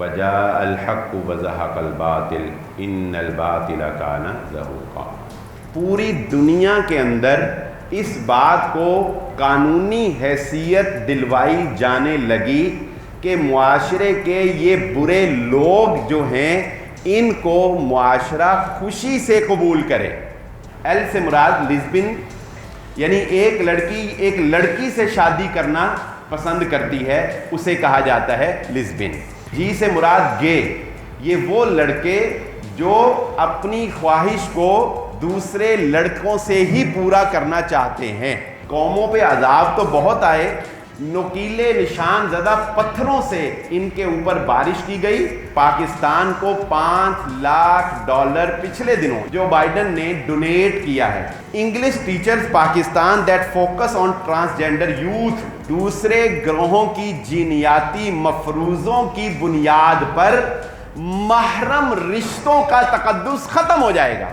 وجاء الحق وزهق الباطل ان الباطل كان زهوقا۔ پوری دنیا کے اندر اس بات کو قانونی حیثیت دلوائی جانے لگی کہ معاشرے کے یہ برے لوگ جو ہیں ان کو معاشرہ خوشی سے قبول کرے۔ ایل سے مراد لیزبن، یعنی ایک لڑکی سے شادی کرنا پسند کرتی ہے، اسے کہا جاتا ہے لیزبن۔ جی سے مراد گے، یہ وہ لڑکے جو اپنی خواہش کو دوسرے لڑکوں سے ہی پورا کرنا چاہتے ہیں۔ قوموں پہ عذاب تو بہت آئے، نوکیلے نشان زدہ پتھروں سے ان کے اوپر بارش کی گئی۔ پاکستان کو $5 لاکھ پچھلے دنوں جو بائیڈن نے ڈونیٹ کیا ہے۔ English teachers Pakistan that focus on transgender youth, دوسرے گروہوں کی جینیاتی مفروضوں کی بنیاد پر محرم رشتوں کا تقدس ختم ہو جائے گا۔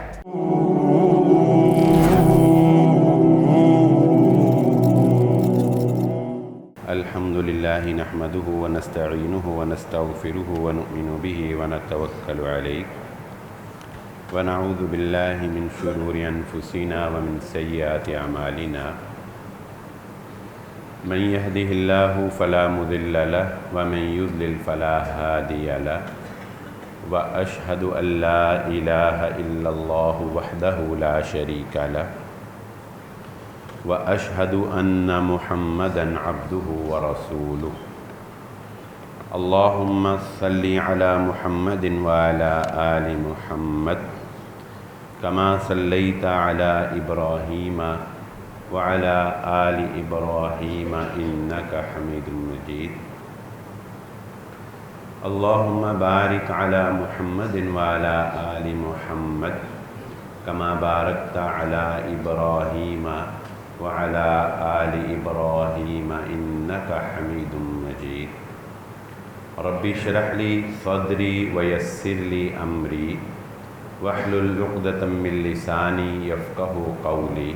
الحمد لله نحمده ونستعينه ونستغفره ونؤمن به ونتوكل عليه ونعوذ بالله من شرور أنفسنا ومن سيئات أعمالنا من يهده الله فلا مضل له ومن يضلل فلا هادي له وأشهد أن لا إله إلا الله وحده لا شريك له وأشهد أن محمدًا عبده ورسوله اللهم صل على محمد وعلى آل محمد كما صليت على إبراهيم وعلى آل إبراهيم إنك حميد مجيد اللهم بارك على محمد وعلى آل محمد كما باركت على إبراهيم وعلى آل إبراهيم إنك حميد مجيد رب اشرح لي صدري ويسر لي أمري واحلل عقدة من لساني يفقهوا قولي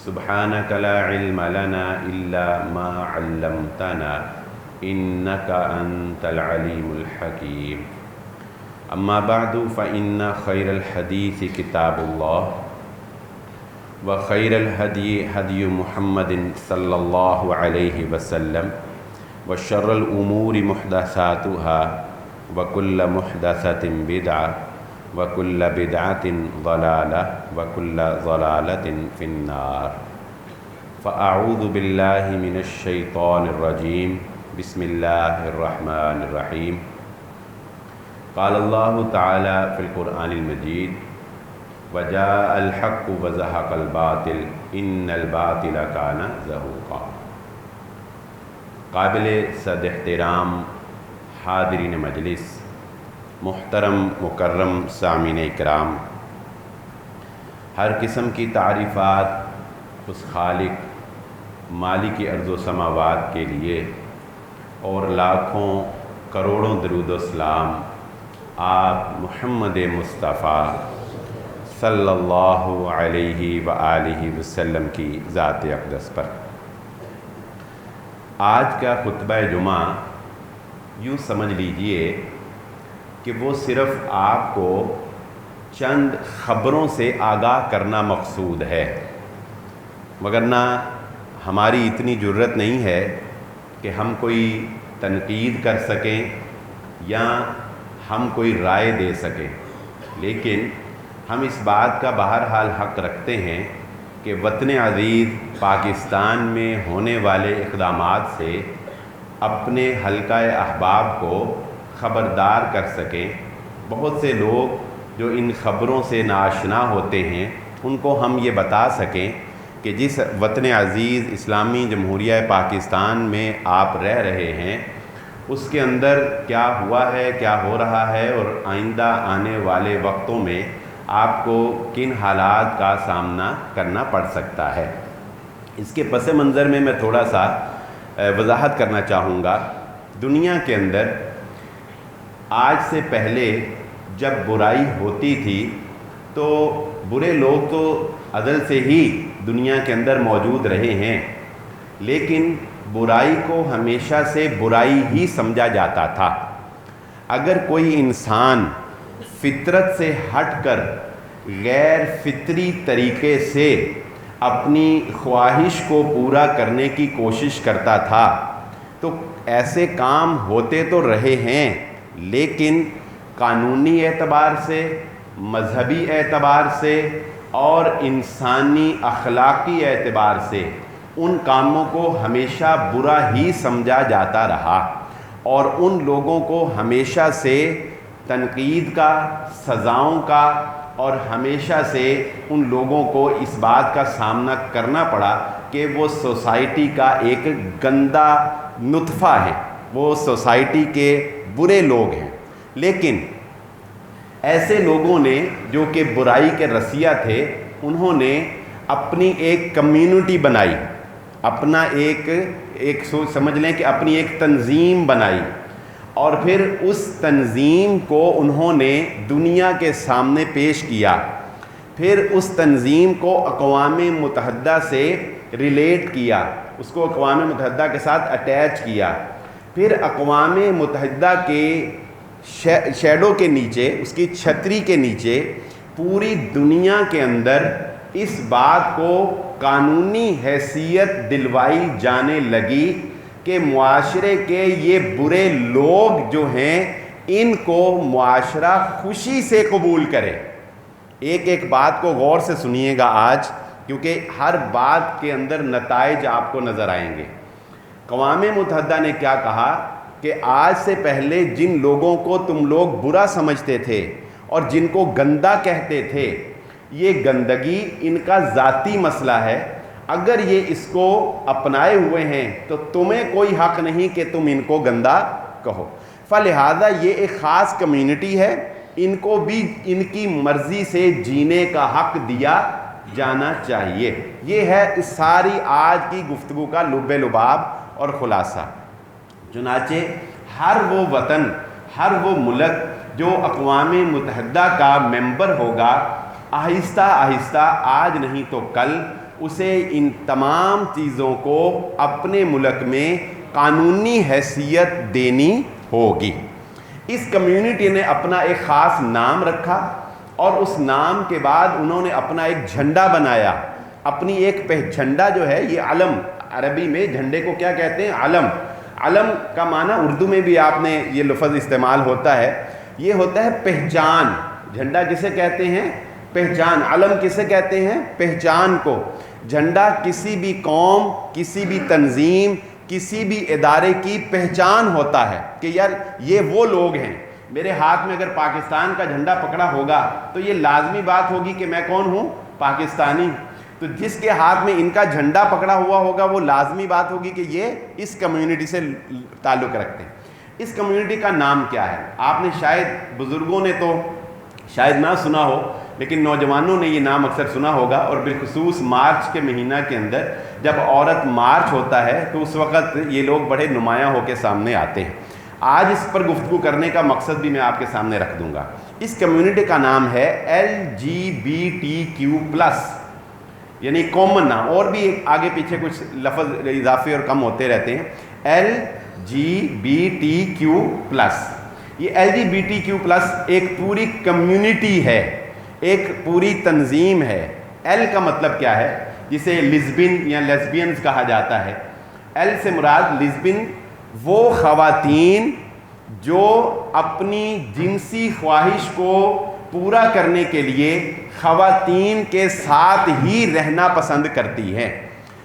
سبحانك لا علم لنا إلا ما علمتنا إنك أنت العليم الحكيم أما بعد فإن خير الحديث كتاب الله وخير الهدي هدي محمد صلى الله عليه وسلم وشر الأمور محدثاتها وكل محدثة بدعة وكل بدعة ضلالة وكل ضلالة في النار فأعوذ بالله من الشيطان الرجيم بسم الله الرحمن الرحيم قال الله تعالى في القرآن المجيد وجاء الحق وزهق الباطل ان الباطل كان زهوقا۔ قابل صد احترام حاضرین مجلس، محترم مکرم سامعین اکرام، ہر قسم کی تعریفات اس خالق مالک ارض و سماوات کے لیے اور لاکھوں کروڑوں درود و سلام آپ محمد مصطفیٰ صلی اللہ علیہ وآلہ وسلم کی ذات اقدس پر۔ آج کا خطبہ جمعہ یوں سمجھ لیجئے کہ وہ صرف آپ کو چند خبروں سے آگاہ کرنا مقصود ہے، وگرنہ ہماری اتنی جرت نہیں ہے کہ ہم کوئی تنقید کر سکیں یا ہم کوئی رائے دے سکیں، لیکن ہم اس بات کا بہرحال حق رکھتے ہیں کہ وطن عزیز پاکستان میں ہونے والے اقدامات سے اپنے حلقہ احباب کو خبردار کر سکیں۔ بہت سے لوگ جو ان خبروں سے ناآشنا ہوتے ہیں ان کو ہم یہ بتا سکیں کہ جس وطن عزیز اسلامی جمہوریہ پاکستان میں آپ رہ رہے ہیں اس کے اندر کیا ہوا ہے، کیا ہو رہا ہے، اور آئندہ آنے والے وقتوں میں آپ کو کن حالات کا سامنا کرنا پڑ سکتا ہے۔ اس کے پس منظر میں تھوڑا سا وضاحت کرنا چاہوں گا۔ دنیا کے اندر آج سے پہلے جب برائی ہوتی تھی تو برے لوگ تو ازل سے ہی دنیا کے اندر موجود رہے ہیں، لیکن برائی کو ہمیشہ سے برائی ہی سمجھا جاتا تھا۔ اگر کوئی انسان فطرت سے ہٹ کر غیر فطری طریقے سے اپنی خواہش کو پورا کرنے کی کوشش کرتا تھا تو ایسے کام ہوتے تو رہے ہیں، لیکن قانونی اعتبار سے، مذہبی اعتبار سے اور انسانی اخلاقی اعتبار سے ان کاموں کو ہمیشہ برا ہی سمجھا جاتا رہا، اور ان لوگوں کو ہمیشہ سے تنقید کا، سزاؤں کا، اور ہمیشہ سے ان لوگوں کو اس بات کا سامنا کرنا پڑا کہ وہ سوسائٹی کا ایک گندا نطفہ ہے، وہ سوسائٹی کے برے لوگ ہیں۔ لیکن ایسے لوگوں نے جو کہ برائی کے رسیہ تھے، انہوں نے اپنی ایک کمیونٹی بنائی، اپنا ایک سمجھ لیں کہ اپنی ایک تنظیم بنائی، اور پھر اس تنظیم کو انہوں نے دنیا کے سامنے پیش کیا۔ پھر اس تنظیم کو اقوام متحدہ سے ریلیٹ کیا، اس کو اقوام متحدہ کے ساتھ اٹیچ کیا۔ پھر اقوام متحدہ کے شیڈو کے نیچے، اس کی چھتری کے نیچے پوری دنیا کے اندر اس بات کو قانونی حیثیت دلوائی جانے لگی کہ معاشرے کے یہ برے لوگ جو ہیں ان کو معاشرہ خوشی سے قبول کرے۔ ایک ایک بات کو غور سے سنیے گا آج، کیونکہ ہر بات کے اندر نتائج آپ کو نظر آئیں گے۔ اقوام متحدہ نے کیا کہا کہ آج سے پہلے جن لوگوں کو تم لوگ برا سمجھتے تھے اور جن کو گندا کہتے تھے، یہ گندگی ان کا ذاتی مسئلہ ہے، اگر یہ اس کو اپنائے ہوئے ہیں تو تمہیں کوئی حق نہیں کہ تم ان کو گندا کہو، فلہذا یہ ایک خاص کمیونٹی ہے، ان کو بھی ان کی مرضی سے جینے کا حق دیا جانا چاہیے۔ یہ ہے اس ساری آج کی گفتگو کا لب لباب اور خلاصہ۔ چنانچہ ہر وہ وطن، ہر وہ ملک جو اقوام متحدہ کا ممبر ہوگا، آہستہ آہستہ آج نہیں تو کل اسے ان تمام چیزوں کو اپنے ملک میں قانونی حیثیت دینی ہوگی۔ اس کمیونٹی نے اپنا ایک خاص نام رکھا، اور اس نام کے بعد انہوں نے اپنا ایک جھنڈا بنایا، اپنی ایک جھنڈا جو ہے، یہ علم، عربی میں جھنڈے کو کیا کہتے ہیں؟ علم۔ علم کا معنی اردو میں بھی آپ نے یہ لفظ استعمال ہوتا ہے، یہ ہوتا ہے پہچان۔ جھنڈا کسے کہتے ہیں؟ پہچان۔ علم کسے کہتے ہیں؟ پہچان کو۔ جھنڈا کسی بھی قوم، کسی بھی تنظیم، کسی بھی ادارے کی پہچان ہوتا ہے کہ یار یہ وہ لوگ ہیں۔ میرے ہاتھ میں اگر پاکستان کا جھنڈا پکڑا ہوگا تو یہ لازمی بات ہوگی کہ میں کون ہوں؟ پاکستانی۔ تو جس کے ہاتھ میں ان کا جھنڈا پکڑا ہوا ہوگا وہ لازمی بات ہوگی کہ یہ اس کمیونٹی سے تعلق رکھتے ہیں۔ اس کمیونٹی کا نام کیا ہے؟ آپ نے شاید، بزرگوں نے تو شاید نہ سنا ہو، لیکن نوجوانوں نے یہ نام اکثر سنا ہوگا، اور بالخصوص مارچ کے مہینہ کے اندر جب عورت مارچ ہوتا ہے تو اس وقت یہ لوگ بڑے نمایاں ہو کے سامنے آتے ہیں۔ آج اس پر گفتگو کرنے کا مقصد بھی میں آپ کے سامنے رکھ دوں گا۔ اس کمیونٹی کا نام ہے LGBTQ+، یعنی کامن نام، اور بھی آگے پیچھے کچھ لفظ اضافے اور کم ہوتے رہتے ہیں۔ LGBTQ+، یہ LGBTQ+ ایک پوری کمیونٹی ہے، ایک پوری تنظیم ہے۔ ایل کا مطلب کیا ہے؟ جسے لیزبین یا لیزبینز کہا جاتا ہے۔ ایل سے مراد لیزبین وہ خواتین جو اپنی جنسی خواہش کو پورا کرنے کے لیے خواتین کے ساتھ ہی رہنا پسند کرتی ہیں،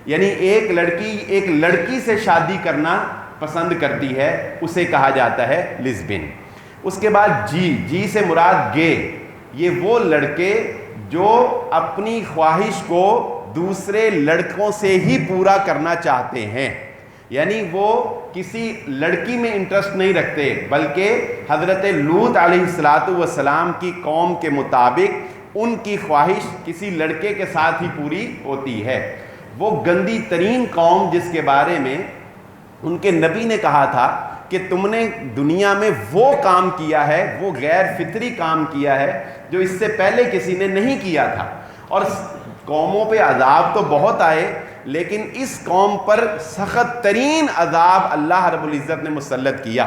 یعنی ایک لڑکی سے شادی کرنا پسند کرتی ہے، اسے کہا جاتا ہے لیزبین۔ اس کے بعد جی سے مراد گے، یہ وہ لڑکے جو اپنی خواہش کو دوسرے لڑکوں سے ہی پورا کرنا چاہتے ہیں، یعنی وہ کسی لڑکی میں انٹرسٹ نہیں رکھتے، بلکہ حضرت لوط علیہ السلام کی قوم کے مطابق ان کی خواہش کسی لڑکے کے ساتھ ہی پوری ہوتی ہے۔ وہ گندی ترین قوم جس کے بارے میں ان کے نبی نے کہا تھا کہ تم نے دنیا میں وہ کام کیا ہے، وہ غیر فطری کام کیا ہے جو اس سے پہلے کسی نے نہیں کیا تھا۔ اور قوموں پہ عذاب تو بہت آئے، لیکن اس قوم پر سخت ترین عذاب اللہ رب العزت نے مسلط کیا۔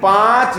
5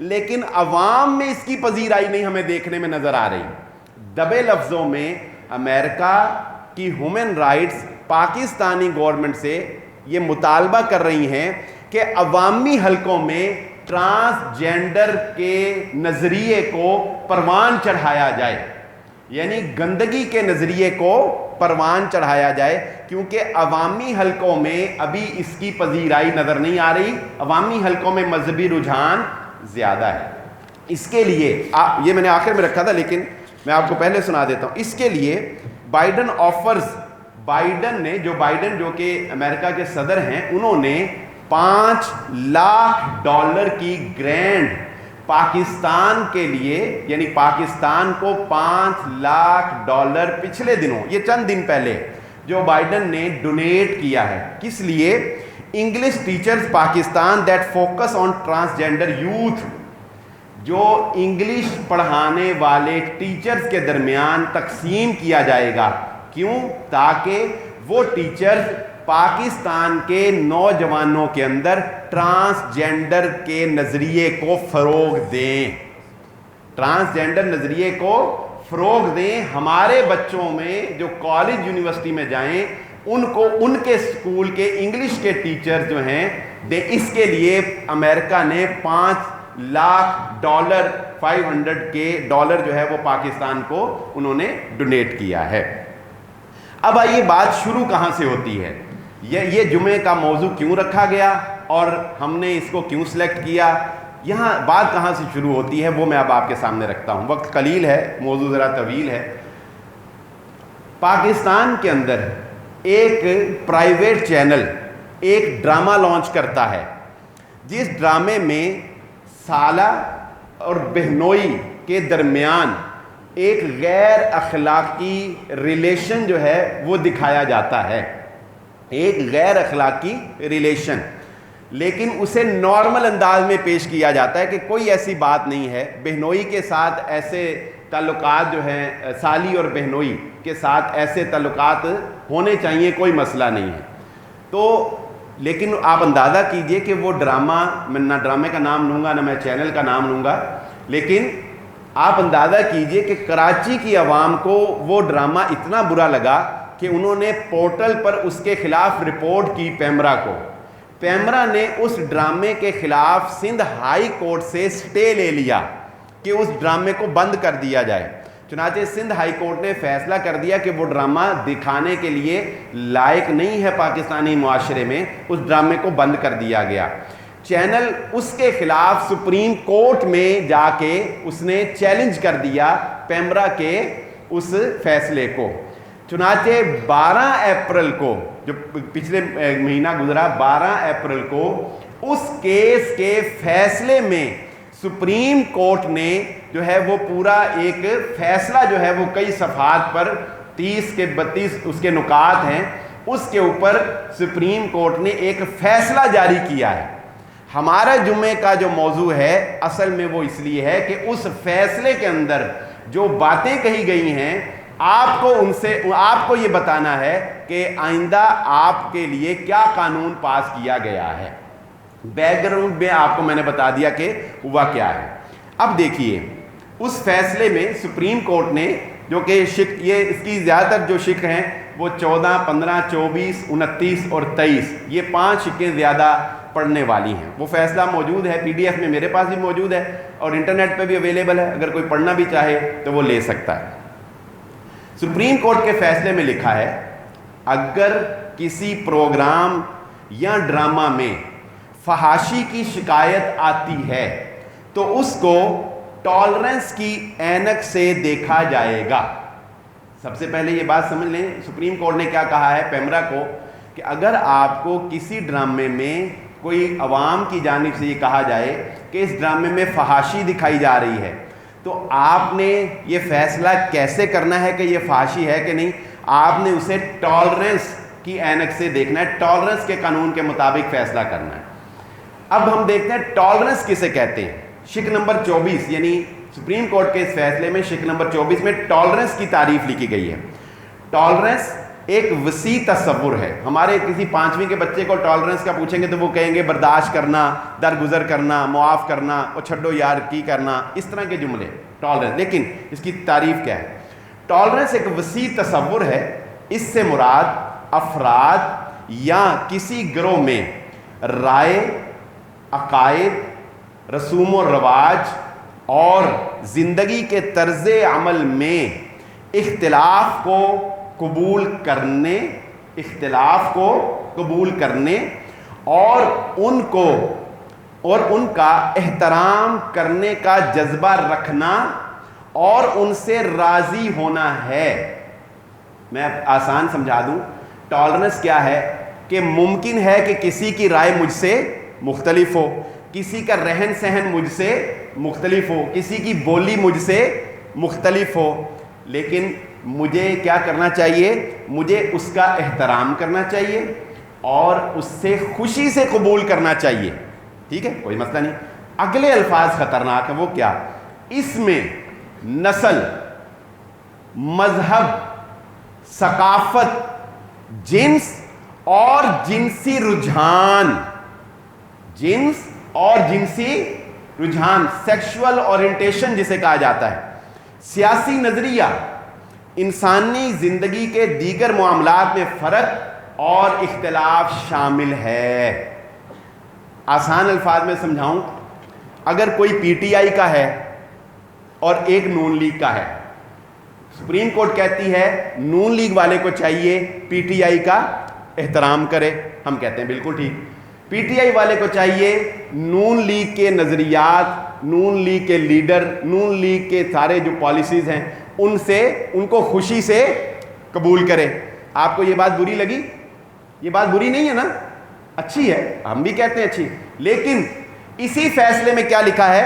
لیکن عوام میں اس کی پذیرائی نہیں ہمیں دیکھنے میں نظر آ رہی. دبے لفظوں میں امریکہ کی ہیومن رائٹس پاکستانی گورنمنٹ سے یہ مطالبہ کر رہی ہیں کہ عوامی حلقوں میں ٹرانسجینڈر کے نظریے کو پروان چڑھایا جائے, یعنی گندگی کے نظریے کو پروان چڑھایا جائے, کیونکہ عوامی حلقوں میں ابھی اس کی پذیرائی نظر نہیں آ رہی. عوامی حلقوں میں مذہبی رجحان زیادہ ہے. اس کے لیے یہ میں نے آخر میں رکھا تھا لیکن میں آپ کو پہلے سنا دیتا ہوں. اس کے لیے بائیڈن جو کہ امریکہ کے صدر ہیں, انہوں نے $5 لاکھ کی گرانٹ پاکستان کے لیے, یعنی پاکستان کو $5 لاکھ پچھلے دنوں, یہ چند دن پہلے جو بائیڈن نے ڈونیٹ کیا ہے. کس لیے؟ English teachers Pakistan that focus on transgender youth, جو انگلش پڑھانے والے ٹیچرز کے درمیان تقسیم کیا جائے گا. کیوں؟ تاکہ وہ ٹیچرز پاکستان کے نوجوانوں کے اندر ٹرانسجینڈر کے نظریے کو فروغ دیں, ٹرانسجینڈر نظریے کو فروغ دیں. ہمارے بچوں میں جو کالج یونیورسٹی میں جائیں ان کو ان کے اسکول کے انگلش کے ٹیچر جو ہیں دیں. اس کے لیے امریکہ نے $5 لاکھ $500,000 جو ہے وہ پاکستان کو انہوں نے ڈونیٹ کیا ہے. اب آئیے بات شروع کہاں سے ہوتی ہے, یہ جمعے کا موضوع کیوں رکھا گیا اور ہم نے اس کو کیوں سلیکٹ کیا, یہاں بات کہاں سے شروع ہوتی ہے وہ میں اب آپ کے سامنے رکھتا ہوں. وقت قلیل ہے, موضوع ذرا طویل ہے. پاکستان کے اندر ایک پرائیویٹ چینل ایک ڈرامہ لانچ کرتا ہے, جس ڈرامے میں سالہ اور بہنوئی کے درمیان ایک غیر اخلاقی ریلیشن جو ہے وہ دکھایا جاتا ہے, ایک غیر اخلاقی ریلیشن, لیکن اسے نارمل انداز میں پیش کیا جاتا ہے کہ کوئی ایسی بات نہیں ہے. بہنوئی کے ساتھ ایسے تعلقات جو ہیں, سالی اور بہنوئی کے ساتھ ایسے تعلقات ہونے چاہیے, کوئی مسئلہ نہیں ہے. تو لیکن آپ اندازہ کیجئے کہ وہ ڈرامہ, میں نہ ڈرامے کا نام لوں گا نہ میں چینل کا نام لوں گا, لیکن آپ اندازہ کیجئے کہ کراچی کی عوام کو وہ ڈرامہ اتنا برا لگا کہ انہوں نے پورٹل پر اس کے خلاف رپورٹ کی پیمرا کو. پیمرا نے اس ڈرامے کے خلاف سندھ ہائی کورٹ سے سٹے لے لیا کہ اس ڈرامے کو بند کر دیا جائے. چنانچہ سندھ ہائی کورٹ نے فیصلہ کر دیا کہ وہ ڈرامہ دکھانے کے لیے لائق نہیں ہے پاکستانی معاشرے میں, اس ڈرامے کو بند کر دیا گیا. چینل اس کے خلاف سپریم کورٹ میں جا کے اس نے چیلنج کر دیا پیمرا کے اس فیصلے کو. چنانچہ 12 اپریل کو, جو پچھلے مہینہ گزرا, 12 اپریل کو اس کیس کے فیصلے میں سپریم کورٹ نے جو ہے وہ پورا ایک فیصلہ جو ہے وہ کئی صفحات پر 30 کے 32 اس کے نکات ہیں, اس کے اوپر سپریم کورٹ نے ایک فیصلہ جاری کیا ہے. ہمارا جمعے کا جو موضوع ہے اصل میں وہ اس لیے ہے کہ اس فیصلے کے اندر جو باتیں کہی گئی ہیں آپ کو یہ بتانا ہے کہ آئندہ آپ کے لیے کیا قانون پاس کیا گیا ہے. بیک گراؤنڈ میں آپ کو میں نے بتا دیا کہ ہوا کیا ہے. اب دیکھیے اس فیصلے میں سپریم کورٹ نے, جو کہ یہ اس کی زیادہ تر جو شق ہیں وہ 14, 15, 24, 29 اور 23, یہ 5 شقیں زیادہ پڑھنے والی ہیں. وہ فیصلہ موجود ہے PDF میں, میرے پاس بھی موجود ہے اور انٹرنیٹ پہ بھی اویلیبل ہے, اگر کوئی پڑھنا بھی چاہے تو وہ لے سکتا ہے. سپریم کورٹ کے فیصلے میں لکھا ہے اگر کسی پروگرام یا ڈرامہ میں فحاشی کی شکایت آتی ہے تو اس کو ٹالرنس کی اینک سے دیکھا جائے گا. سب سے پہلے یہ بات سمجھ لیں سپریم کورٹ نے کیا کہا ہے پیمرا کو, کہ اگر آپ کو کسی ڈرامے میں کوئی عوام کی جانب سے یہ کہا جائے کہ اس ڈرامے میں فحاشی دکھائی جا رہی ہے تو آپ نے یہ فیصلہ کیسے کرنا ہے کہ یہ فحاشی ہے کہ نہیں. آپ نے اسے ٹالرنس کی اینک سے دیکھنا ہے, ٹالرنس کے قانون کے مطابق فیصلہ کرنا ہے. اب ہم دیکھتے ہیں ٹالرنس کسے کہتے ہیں. شق نمبر 24 یعنی سپریم کورٹ کے اس فیصلے میں شق نمبر 24 میں ٹالرنس کی تعریف لکھی گئی ہے. ٹالرنس ایک وسیع تصور ہے. ہمارے کسی 5ویں کے بچے کو ٹالرنس کا پوچھیں گے تو وہ کہیں گے برداشت کرنا, درگزر کرنا, معاف کرنا, اور چھڈو یار کی کرنا, اس طرح کے جملے ٹالرنس. لیکن اس کی تعریف کیا ہے؟ ٹالرنس ایک وسیع تصور ہے. اس سے مراد افراد یا کسی گروہ میں رائے, عقائد, رسوم و رواج اور زندگی کے طرز عمل میں اختلاف کو قبول کرنے اور ان کا احترام کرنے کا جذبہ رکھنا اور ان سے راضی ہونا ہے. میں آسان سمجھا دوں, ٹالرنس کیا ہے کہ ممکن ہے کہ کسی کی رائے مجھ سے مختلف ہو, کسی کا رہن سہن مجھ سے مختلف ہو, کسی کی بولی مجھ سے مختلف ہو, لیکن مجھے کیا کرنا چاہیے؟ مجھے اس کا احترام کرنا چاہیے اور اس سے خوشی سے قبول کرنا چاہیے. ٹھیک ہے, کوئی مسئلہ نہیں. اگلے الفاظ خطرناک ہیں. وہ کیا؟ اس میں نسل, مذہب, ثقافت, جنس اور جنسی رجحان سیکشول اورینٹیشن جسے کہا جاتا ہے, سیاسی نظریہ, انسانی زندگی کے دیگر معاملات میں فرق اور اختلاف شامل ہے. آسان الفاظ میں سمجھاؤں, اگر کوئی پی ٹی آئی کا ہے اور ایک نون لیگ کا ہے, سپریم کورٹ کہتی ہے نون لیگ والے کو چاہیے پی ٹی آئی کا احترام کرے, ہم کہتے ہیں بالکل ٹھیک. پی ٹی آئی والے کو چاہیے نون لیگ کے نظریات, نون لیگ کے لیڈر, نون لیگ کے سارے جو پالیسیز ہیں ان کو خوشی سے قبول کرے. آپ کو یہ بات بری لگی؟ یہ بات بری نہیں ہے نا, اچھی ہے, ہم بھی کہتے ہیں اچھی. لیکن اسی فیصلے میں کیا لکھا ہے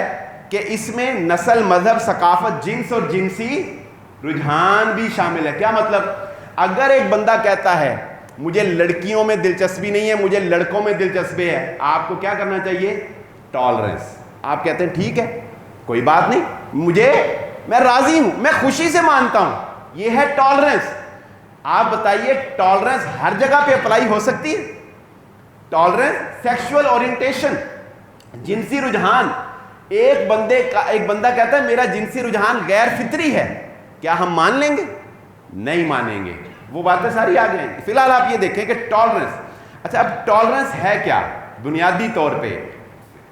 کہ اس میں نسل, مذہب, ثقافت, جنس اور جنسی رجحان بھی شامل ہے. کیا مطلب؟ اگر ایک بندہ کہتا ہے مجھے لڑکیوں میں دلچسپی نہیں ہے, مجھے لڑکوں میں دلچسپی ہے, آپ کو کیا کرنا چاہیے؟ ٹالرنس. آپ کہتے ہیں ٹھیک ہے, کوئی بات نہیں, میں راضی ہوں, میں خوشی سے مانتا ہوں. یہ ہے ٹالرنس. آپ بتائیے ٹالرنس ہر جگہ پہ اپلائی ہو سکتی ہے؟ ٹالرنس, سیکشول اورینٹیشن, جنسی رجحان. ایک بندہ کہتا ہے میرا جنسی رجحان غیر فطری ہے, کیا ہم مان لیں گے؟ نہیں مانیں گے. وہ باتیں ساری آ گئی. فی الحال آپ یہ دیکھیں کہ ٹالرنس. اچھا, اب ٹالرنس ہے کیا بنیادی طور پہ؟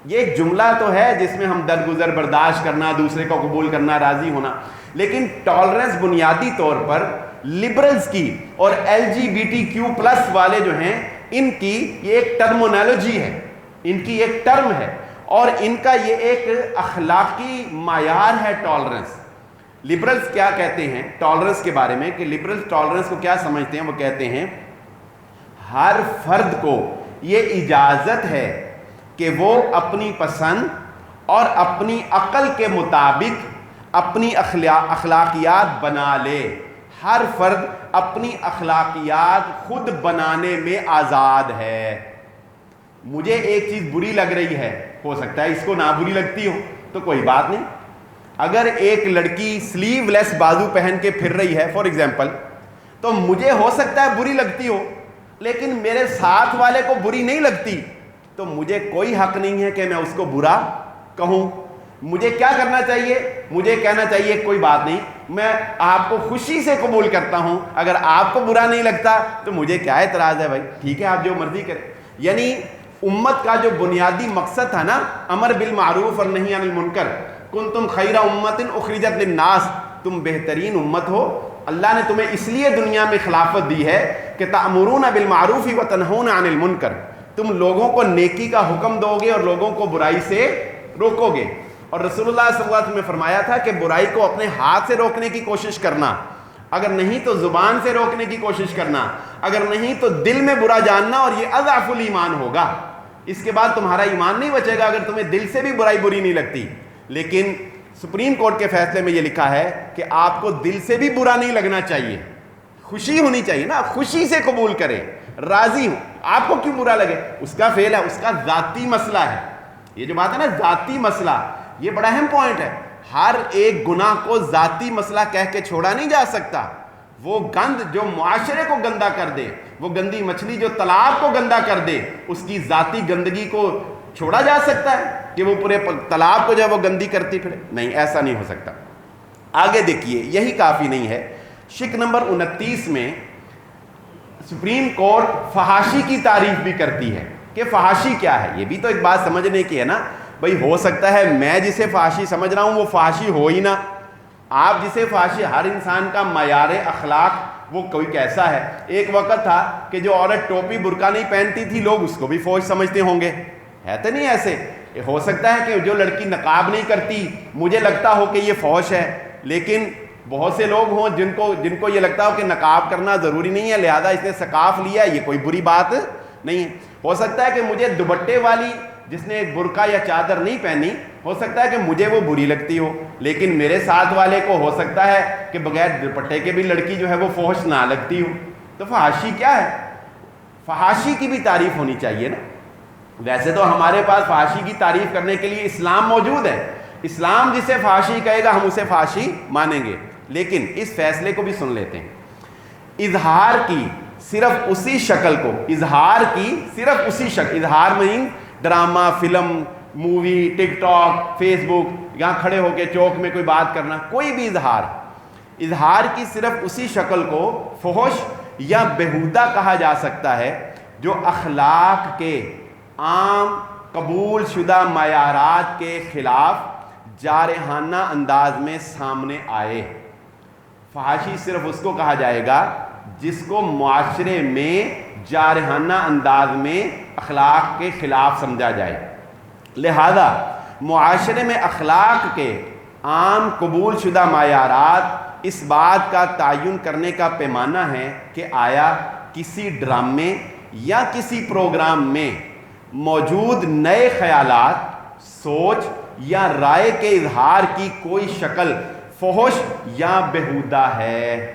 یہ ایک جملہ تو ہے جس میں ہم درگزر, برداشت کرنا, دوسرے کو قبول کرنا, راضی ہونا. لیکن ٹالرنس بنیادی طور پر لبرلز کی اور LGBTQ+ والے جو ہیں ان کی یہ ایک ٹرمونالوجی ہے, ان کی ایک ٹرم ہے اور ان کا یہ ایک اخلاقی معیار ہے ٹالرنس. لبرلز کیا کہتے ہیں ٹالرنس کے بارے میں کہ لبرلز ٹالرنس کو کیا سمجھتے ہیں؟ وہ کہتے ہیں ہر فرد کو یہ اجازت ہے کہ وہ اپنی پسند اور اپنی عقل کے مطابق اپنی اخلاقیات بنا لے. ہر فرد اپنی اخلاقیات خود بنانے میں آزاد ہے. مجھے ایک چیز بری لگ رہی ہے, ہو سکتا ہے اس کو نہ بری لگتی ہو, تو کوئی بات نہیں. اگر ایک لڑکی سلیو لیس بازو پہن کے پھر رہی ہے فار ایگزامپل, تو مجھے ہو سکتا ہے بری لگتی ہو, لیکن میرے ساتھ والے کو بری نہیں لگتی, تو مجھے کوئی حق نہیں ہے کہ میں اس کو برا کہوں. مجھے کیا کرنا چاہیے؟ مجھے کہنا چاہیے کوئی بات نہیں, میں آپ کو خوشی سے قبول کرتا ہوں, اگر آپ کو برا نہیں لگتا تو مجھے کیا اعتراض ہے بھائی, ٹھیک ہے آپ جو مرضی کریں. یعنی امت کا جو بنیادی مقصد تھا نا, امر بالمعروف اور نہی عن المنکر, کنتم خیر امت اخرجت للناس, تم بہترین امت ہو, اللہ نے تمہیں اس لیے دنیا میں خلافت دی ہے کہ تأمرون بالمعروف وتنہون عن المنکر, تم لوگوں کو نیکی کا حکم دو گے اور لوگوں کو برائی سے روکو گے. اور رسول اللہ صلی اللہ علیہ وسلم نے فرمایا تھا کہ برائی کو اپنے ہاتھ سے روکنے کی کوشش کرنا, اگر نہیں تو زبان سے روکنے کی کوشش کرنا, اگر نہیں تو دل میں برا جاننا, اور یہ اضعف الایمان ہوگا. اس کے بعد تمہارا ایمان نہیں بچے گا اگر تمہیں دل سے بھی برائی بری نہیں لگتی. لیکن سپریم کورٹ کے فیصلے میں یہ لکھا ہے کہ آپ کو دل سے بھی برا نہیں لگنا چاہیے, خوشی ہونی چاہیے نا, خوشی سے قبول کریں, راضی ہوں. آپ کو کیوں برا لگے, اس کا فعل ہے, اس کا ذاتی مسئلہ ہے. یہ جو بات ہے نا ذاتی مسئلہ, یہ بڑا اہم پوائنٹ ہے. ہر ایک گناہ کو ذاتی مسئلہ کہہ کے چھوڑا نہیں جا سکتا. وہ گند جو معاشرے کو گندا کر دے، وہ گندی مچھلی جو تالاب کو گندا کر دے، اس کی ذاتی گندگی کو چھوڑا جا سکتا ہے کہ وہ پورے تالاب کو جو ہے وہ گندی کرتی پھرے؟ نہیں، ایسا نہیں ہو سکتا۔ آگے دیکھیے، یہی کافی نہیں ہے، شک نمبر 29 میں سپریم کورٹ فحاشی کی تعریف بھی کرتی ہے کہ فحاشی کیا ہے۔ یہ بھی تو ایک بات سمجھنے کی ہے نا بھئی، ہو سکتا ہے میں جسے فحاشی سمجھ رہا ہوں وہ فحاشی ہو ہی نہ۔ آپ جسے فحاشی، ہر انسان کا معیار اخلاق وہ کوئی کیسا ہے۔ ایک وقت تھا کہ جو عورت ٹوپی برقع نہیں پہنتی تھی لوگ اس کو بھی فحش سمجھتے ہوں گے، ہے تو نہیں ایسے؟ ہو سکتا ہے کہ جو لڑکی نقاب نہیں کرتی مجھے لگتا ہو کہ یہ فحش ہے، لیکن بہت سے لوگ ہوں جن کو یہ لگتا ہو کہ نقاب کرنا ضروری نہیں ہے، لہذا اس نے سکاف لیا، یہ کوئی بری بات نہیں ہے۔ ہو سکتا ہے کہ مجھے دوپٹے والی جس نے برقع یا چادر نہیں پہنی، ہو سکتا ہے کہ مجھے وہ بری لگتی ہو، لیکن میرے ساتھ والے کو ہو سکتا ہے کہ بغیر دوپٹے کے بھی لڑکی جو ہے وہ فحش نہ لگتی ہو۔ تو فحاشی کیا ہے؟ فحاشی کی بھی تعریف ہونی چاہیے نا۔ ویسے تو ہمارے پاس فحاشی کی تعریف کرنے کے لیے اسلام موجود ہے، اسلام جسے فحاشی کہے گا ہم اسے فحاشی مانیں گے، لیکن اس فیصلے کو بھی سن لیتے ہیں۔ اظہار کی صرف اسی شکل کو، اظہار کی صرف اسی شکل، اظہار میں ڈرامہ، فلم، مووی، ٹک ٹاک، فیس بک، یہاں کھڑے ہو کے چوک میں کوئی بات کرنا، کوئی بھی اظہار کی صرف اسی شکل کو فحش یا بیہودہ کہا جا سکتا ہے جو اخلاق کے عام قبول شدہ معیارات کے خلاف جارحانہ انداز میں سامنے آئے۔ فحاشی صرف اس کو کہا جائے گا جس کو معاشرے میں جارحانہ انداز میں اخلاق کے خلاف سمجھا جائے۔ لہذا معاشرے میں اخلاق کے عام قبول شدہ معیارات اس بات کا تعین کرنے کا پیمانہ ہے کہ آیا کسی ڈرامے یا کسی پروگرام میں موجود نئے خیالات، سوچ یا رائے کے اظہار کی کوئی شکل فحش یا بیہودہ ہے۔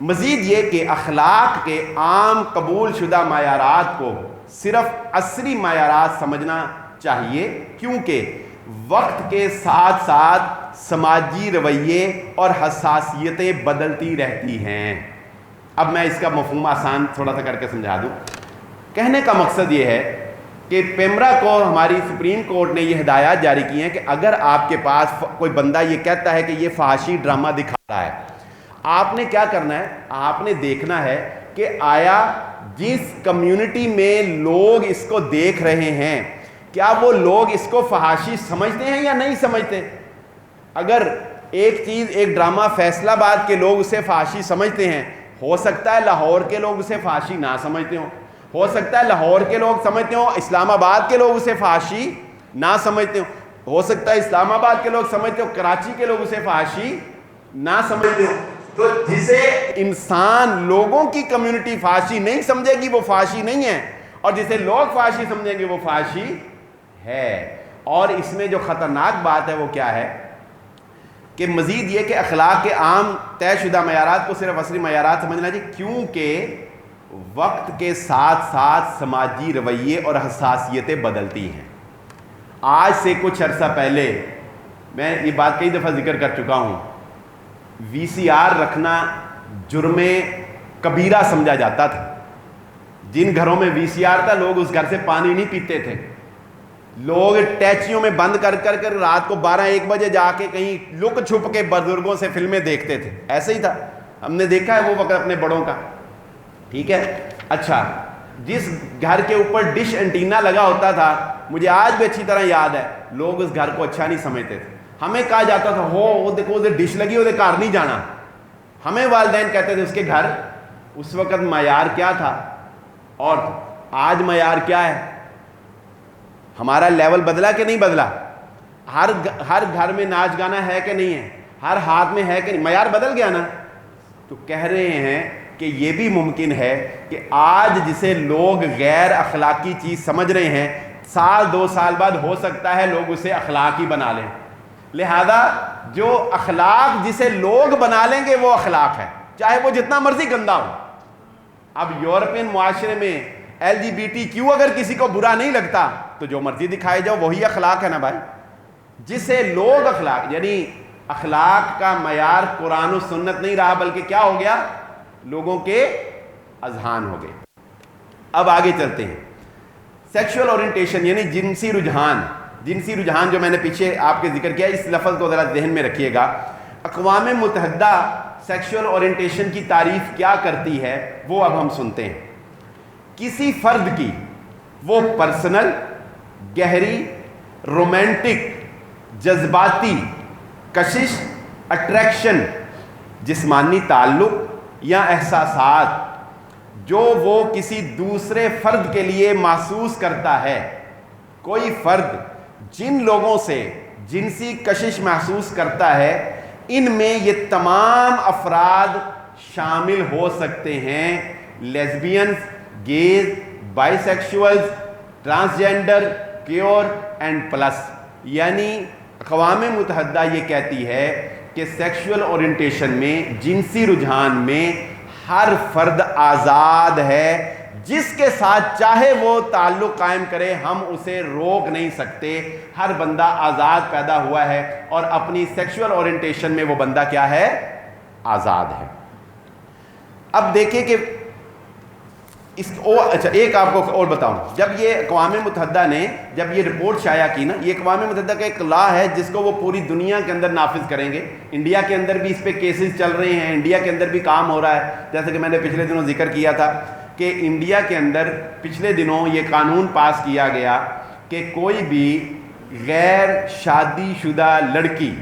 مزید یہ کہ اخلاق کے عام قبول شدہ معیارات کو صرف عصری معیارات سمجھنا چاہیے، کیونکہ وقت کے ساتھ ساتھ سماجی رویے اور حساسیتیں بدلتی رہتی ہیں۔ اب میں اس کا مفہوم آسان تھوڑا سا کر کے سمجھا دوں۔ کہنے کا مقصد یہ ہے کہ پیمرا کو ہماری سپریم کورٹ نے یہ ہدایات جاری کی ہیں کہ اگر آپ کے پاس کوئی بندہ یہ کہتا ہے کہ یہ فحاشی ڈرامہ دکھا رہا ہے، آپ نے کیا کرنا ہے؟ آپ نے دیکھنا ہے کہ آیا جس کمیونٹی میں لوگ اس کو دیکھ رہے ہیں کیا وہ لوگ اس کو فحاشی سمجھتے ہیں یا نہیں سمجھتے۔ اگر ایک ڈرامہ فیصل آباد کے لوگ اسے فحاشی سمجھتے ہیں، ہو سکتا ہے لاہور کے لوگ اسے فحاشی نہ سمجھتے ہوں، ہو سکتا ہے لاہور کے لوگ سمجھتے ہوں، اسلام آباد کے لوگ اسے فحاشی نہ سمجھتے ہوں، ہو سکتا ہے اسلام آباد کے لوگ سمجھتے ہوں، کراچی کے لوگ اسے فحاشی نہ سمجھتے ہوں۔ تو جسے انسان لوگوں کی کمیونٹی فحاشی نہیں سمجھے گی وہ فحاشی نہیں ہے، اور جسے لوگ فحاشی سمجھیں گے وہ فحاشی ہے۔ اور اس میں جو خطرناک بات ہے وہ کیا ہے کہ مزید یہ کہ اخلاق کے عام طے شدہ معیارات کو صرف عصری معیارات سمجھنا چاہیے، کیونکہ وقت کے ساتھ ساتھ سماجی رویے اور حساسیتیں بدلتی ہیں۔ آج سے کچھ عرصہ پہلے میں یہ بات کئی دفعہ ذکر کر چکا ہوں، وی سی آر رکھنا جرم کبیرہ سمجھا جاتا تھا۔ جن گھروں میں وی سی آر تھا لوگ اس گھر سے پانی نہیں پیتے تھے، لوگ ٹیچیوں میں بند کر کر رات کو 12-1 بجے جا کے کہیں لک چھپ کے بزرگوں سے فلمیں دیکھتے تھے۔ ایسے ہی تھا، ہم نے دیکھا ہے وہ وقت اپنے بڑوں کا، ٹھیک ہے۔ اچھا، جس گھر کے اوپر ڈش اینٹینا لگا ہوتا تھا، مجھے آج بھی اچھی طرح یاد ہے، لوگ اس گھر کو اچھا نہیں سمجھتے تھے۔ ہمیں کہا جاتا تھا وہ دیکھو ادھر ڈش لگی ادھر گھر نہیں جانا۔ ہمیں والدین کہتے تھے اس کے گھر، اس وقت معیار کیا تھا اور آج معیار کیا ہے؟ ہمارا لیول بدلا کہ نہیں بدلا؟ ہر گھر میں ناچ گانا ہے کہ نہیں ہے؟ ہر ہاتھ میں ہے کہ نہیں؟ معیار بدل گیا نا۔ تو کہہ رہے ہیں کہ یہ بھی ممکن ہے کہ آج جسے لوگ غیر اخلاقی چیز سمجھ رہے ہیں، 1-2 سال بعد ہو سکتا ہے لوگ اسے اخلاقی بنا لیں۔ لہذا جو اخلاق جسے لوگ بنا لیں گے وہ اخلاق ہے، چاہے وہ جتنا مرضی گندا ہو۔ اب یورپین معاشرے میں LGBTQ اگر کسی کو برا نہیں لگتا تو جو مرضی دکھائے جاؤ وہی اخلاق ہے نا بھائی۔ جسے لوگ اخلاق، یعنی اخلاق کا معیار قرآن و سنت نہیں رہا، بلکہ کیا ہو گیا؟ لوگوں کے اذہان ہو گئے۔ اب آگے چلتے ہیں۔ سیکشول اورینٹیشن یعنی جنسی رجحان، جنسی رجحان جو میں نے پیچھے آپ کے ذکر کیا، اس لفظ کو ذرا ذہن میں رکھیے گا۔ اقوام متحدہ سیکشول اورینٹیشن کی تعریف کیا کرتی ہے وہ اب ہم سنتے ہیں۔ کسی فرد کی وہ پرسنل، گہری، رومانٹک، جذباتی کشش، اٹریکشن، جسمانی تعلق یا احساسات جو وہ کسی دوسرے فرد کے لیے محسوس کرتا ہے۔ کوئی فرد جن لوگوں سے جنسی کشش محسوس کرتا ہے، ان میں یہ تمام افراد شامل ہو سکتے ہیں: lesbians, gays, bisexuals, transgender, queer and plus. یعنی اقوام متحدہ یہ کہتی ہے کہ سیکشول اورینٹیشن میں، جنسی رجحان میں ہر فرد آزاد ہے، جس کے ساتھ چاہے وہ تعلق قائم کرے، ہم اسے روک نہیں سکتے۔ ہر بندہ آزاد پیدا ہوا ہے اور اپنی سیکشول اورینٹیشن میں وہ بندہ کیا ہے؟ آزاد ہے۔ اب دیکھیں کہ اچھا ایک آپ کو اور بتاؤں، جب یہ اقوام متحدہ نے جب یہ رپورٹ شائع کی نا، یہ اقوام متحدہ کا ایک لا ہے جس کو وہ پوری دنیا کے اندر نافذ کریں گے۔ انڈیا کے اندر بھی اس پہ کیسز چل رہے ہیں، انڈیا کے اندر بھی کام ہو رہا ہے۔ جیسے کہ میں نے پچھلے دنوں ذکر کیا تھا کہ انڈیا کے اندر پچھلے دنوں یہ قانون پاس کیا گیا کہ کوئی بھی غیر شادی شدہ لڑکی،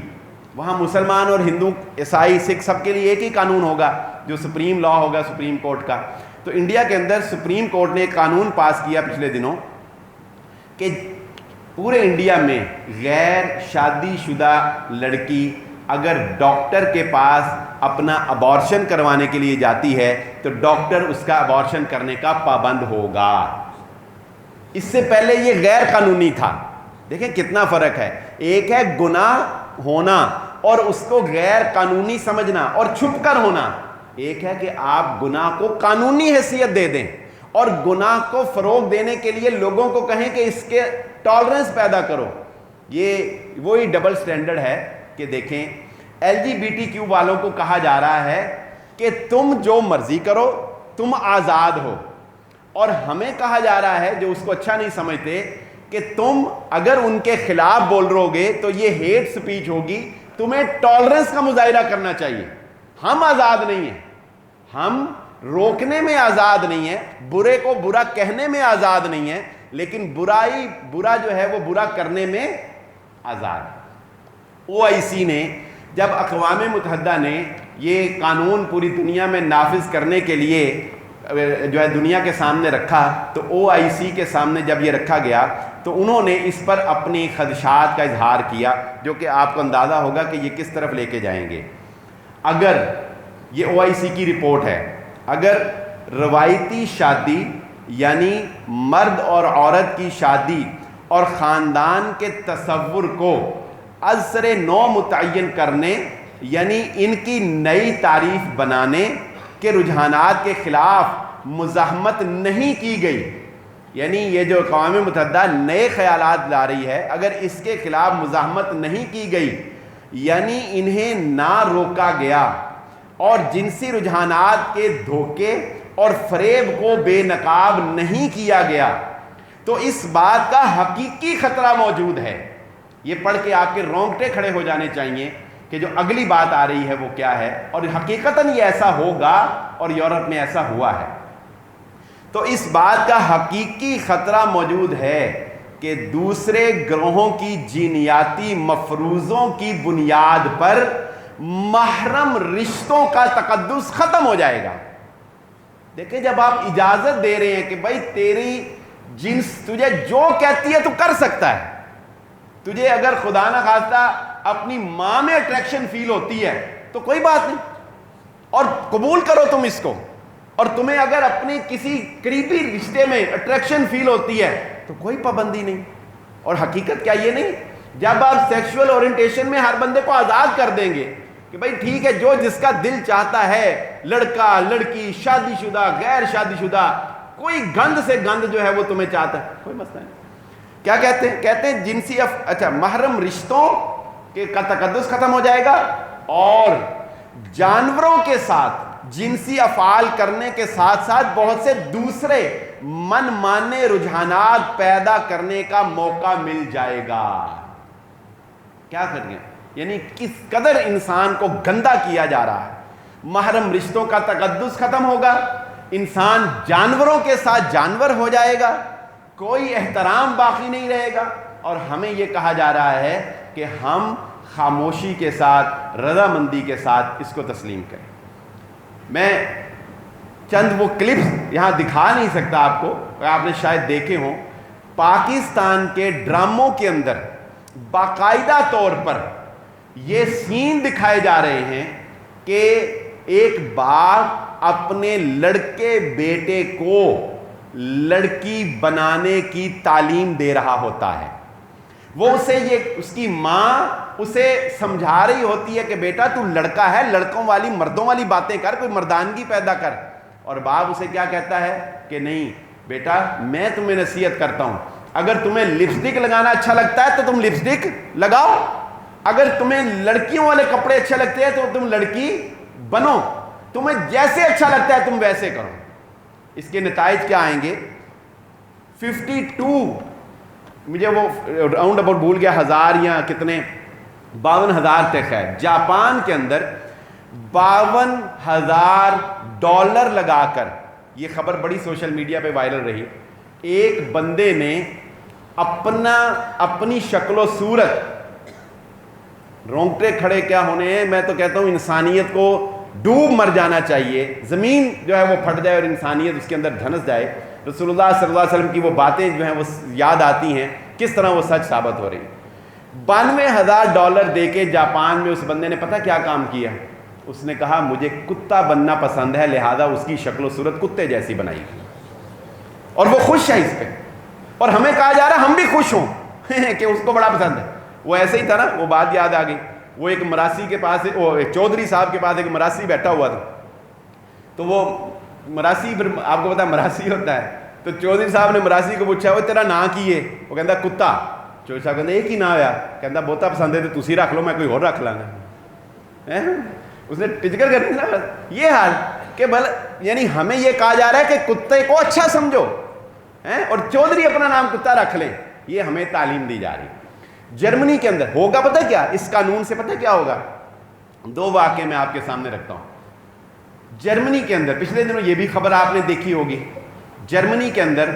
وہاں مسلمان اور ہندو، عیسائی، سکھ سب کے لیے ایک ہی قانون ہوگا جو سپریم لا ہوگا سپریم کورٹ کا۔ تو انڈیا کے اندر سپریم کورٹ نے ایک قانون پاس کیا پچھلے دنوں کہ پورے انڈیا میں غیر شادی شدہ لڑکی اگر ڈاکٹر کے پاس اپنا ابارشن کروانے کے لیے جاتی ہے تو ڈاکٹر اس کا ابارشن کرنے کا پابند ہوگا۔ اس سے پہلے یہ غیر قانونی تھا۔ دیکھیں کتنا فرق ہے، ایک ہے گناہ ہونا اور اس کو غیر قانونی سمجھنا اور چھپ کر ہونا، ایک ہے کہ آپ گناہ کو قانونی حیثیت دے دیں اور گناہ کو فروغ دینے کے لیے لوگوں کو کہیں کہ اس کے ٹالرنس پیدا کرو۔ یہ وہی ڈبل سٹینڈرڈ ہے کہ دیکھیں L G B T Q والوں کو کہا جا رہا ہے کہ تم جو مرضی کرو، تم آزاد ہو، اور ہمیں کہا جا رہا ہے جو اس کو اچھا نہیں سمجھتے کہ تم اگر ان کے خلاف بول رہو گے تو یہ ہیٹ سپیچ ہوگی، تمہیں ٹالرنس کا مظاہرہ کرنا چاہیے۔ ہم آزاد نہیں ہیں، ہم روکنے میں آزاد نہیں ہیں، برے کو برا کہنے میں آزاد نہیں ہیں، لیکن برا جو ہے وہ برا کرنے میں آزاد ہے۔ او آئی سی نے جب اقوام متحدہ نے یہ قانون پوری دنیا میں نافذ کرنے کے لیے جو ہے دنیا کے سامنے رکھا، تو او آئی سی کے سامنے جب یہ رکھا گیا تو انہوں نے اس پر اپنی خدشات کا اظہار کیا، جو کہ آپ کو اندازہ ہوگا کہ یہ کس طرف لے کے جائیں گے۔ اگر یہ او آئی سی کی رپورٹ ہے، اگر روایتی شادی یعنی مرد اور عورت کی شادی اور خاندان کے تصور کو ازسر نو متعین کرنے یعنی ان کی نئی تعریف بنانے کے رجحانات کے خلاف مزاحمت نہیں کی گئی، یعنی یہ جو اقوام متحدہ نئے خیالات لا رہی ہے، اگر اس کے خلاف مزاحمت نہیں کی گئی، یعنی انہیں نہ روکا گیا اور جنسی رجحانات کے دھوکے اور فریب کو بے نقاب نہیں کیا گیا، تو اس بات کا حقیقی خطرہ موجود ہے۔ یہ پڑھ کے آپ کے رونگٹے کھڑے ہو جانے چاہیے کہ جو اگلی بات آ رہی ہے وہ کیا ہے، اور حقیقتاً یہ ایسا ہوگا اور یورپ میں ایسا ہوا ہے۔ تو اس بات کا حقیقی خطرہ موجود ہے کہ دوسرے گروہوں کی جینیاتی مفروضوں کی بنیاد پر محرم رشتوں کا تقدس ختم ہو جائے گا۔ دیکھیں جب آپ اجازت دے رہے ہیں کہ بھائی تیری جنس تجھے جو کہتی ہے تو کر سکتا ہے، تجھے اگر خدا نہ خواستہ اپنی ماں میں اٹریکشن فیل ہوتی ہے تو کوئی بات نہیں، اور قبول کرو تم اس کو، اور تمہیں اگر اپنی کسی قریبی رشتے میں اٹریکشن فیل ہوتی ہے تو کوئی پابندی نہیں۔ اور حقیقت کیا یہ نہیں، جب آپ سیکشول اورینٹیشن میں ہر بندے کو آزاد کر دیں گے کہ بھائی ٹھیک ہے جو جس کا دل چاہتا ہے، لڑکا لڑکی، شادی شدہ غیر شادی شدہ، کوئی گند سے گند جو ہے وہ تمہیں چاہتا ہے، کوئی مسئلہ نہیں۔ کیا کہتے ہیں؟ کہتے ہیں جنسی محرم رشتوں کہ تقدس ختم ہو جائے گا اور جانوروں کے ساتھ جنسی افعال کرنے کے ساتھ ساتھ بہت سے دوسرے من مانے رجحانات پیدا کرنے کا موقع مل جائے گا. کیا کریں؟ یعنی کس قدر انسان کو گندا کیا جا رہا ہے. محرم رشتوں کا تقدس ختم ہوگا, انسان جانوروں کے ساتھ جانور ہو جائے گا, کوئی احترام باقی نہیں رہے گا, اور ہمیں یہ کہا جا رہا ہے کہ ہم خاموشی کے ساتھ, رضامندی کے ساتھ اس کو تسلیم کریں. میں چند وہ کلپس یہاں دکھا نہیں سکتا آپ کو, آپ نے شاید دیکھے ہوں. پاکستان کے ڈراموں کے اندر باقاعدہ طور پر یہ سین دکھائے جا رہے ہیں کہ ایک باپ اپنے لڑکے بیٹے کو لڑکی بنانے کی تعلیم دے رہا ہوتا ہے. وہ اسے اس کی ماں اسے سمجھا رہی ہوتی ہے کہ بیٹا تو لڑکا ہے, لڑکوں والی مردوں والی باتیں کر, کوئی مردانگی پیدا کر. اور باپ اسے کیا کہتا ہے کہ نہیں بیٹا, میں تمہیں نصیحت کرتا ہوں, اگر تمہیں لپسٹک لگانا اچھا لگتا ہے تو تم لپسٹک لگاؤ, اگر تمہیں لڑکیوں والے کپڑے اچھے لگتے ہیں تو تم لڑکی بنو, تمہیں جیسے اچھا لگتا ہے تم ویسے کرو. اس کے نتائج کیا آئیں گے؟ 52 مجھے وہ راؤنڈ اباؤٹ بھول گیا, 1000 یا کتنے, 52,000 تک ہے. جاپان کے اندر $52,000 لگا کر, یہ خبر بڑی سوشل میڈیا پہ وائرل رہی, ایک بندے نے اپنی شکل و صورت, رونگٹے کھڑے کیا ہونے ہیں, میں تو کہتا ہوں انسانیت کو ڈوب مر جانا چاہیے, زمین جو ہے وہ پھٹ جائے اور انسانیت اس کے اندر دھنس جائے. رسول اللہ صلی اللہ علیہ وسلم کی وہ باتیں جو ہیں وہ یاد آتی ہیں, کس طرح وہ سچ ثابت ہو رہی. $92,000 دے کے جاپان میں اس بندے نے پتہ کیا کام کیا؟ اس نے کہا مجھے کتا بننا پسند ہے, لہذا اس کی شکل و صورت کتے جیسی بنائی, اور وہ خوش ہے اس پہ. اور ہمیں کہا جا رہا ہم بھی خوش ہوں کہ اس کو بڑا پسند ہے. وہ ایسے ہی تھا نا, وہ بات یاد آ گئی, وہ ایک مراسی کے پاس, چودھری صاحب کے پاس ایک مراسی بیٹھا ہوا تھا, تو وہ مراسی, پھر آپ کو پتا مراسی ہوتا ہے, تو چودھری صاحب نے مراسی کو پوچھا وہ تیرا نا کی ہے؟ وہ کہتا کتا. چودھری صاحب کہتے ایک ہی نا ہوا, کہتا بہتا پسند ہے تو تسی رکھ لو, میں کوئی اور رکھ لاں گا. اس نے ٹچکر کر دیا یہ حال کہ یعنی ہمیں یہ کہا جا رہا ہے کہ کتے کو اچھا سمجھو اور چودھری اپنا نام کتا رکھ لیں, یہ ہمیں تعلیم دی جا رہی. جرمنی کے اندر ہوگا پتہ کیا, اس قانون سے پتہ کیا ہوگا؟ 2 واقعے میں آپ کے سامنے رکھتا ہوں. جرمنی کے اندر پچھلے دنوں یہ بھی خبر آپ نے دیکھی ہوگی, جرمنی کے اندر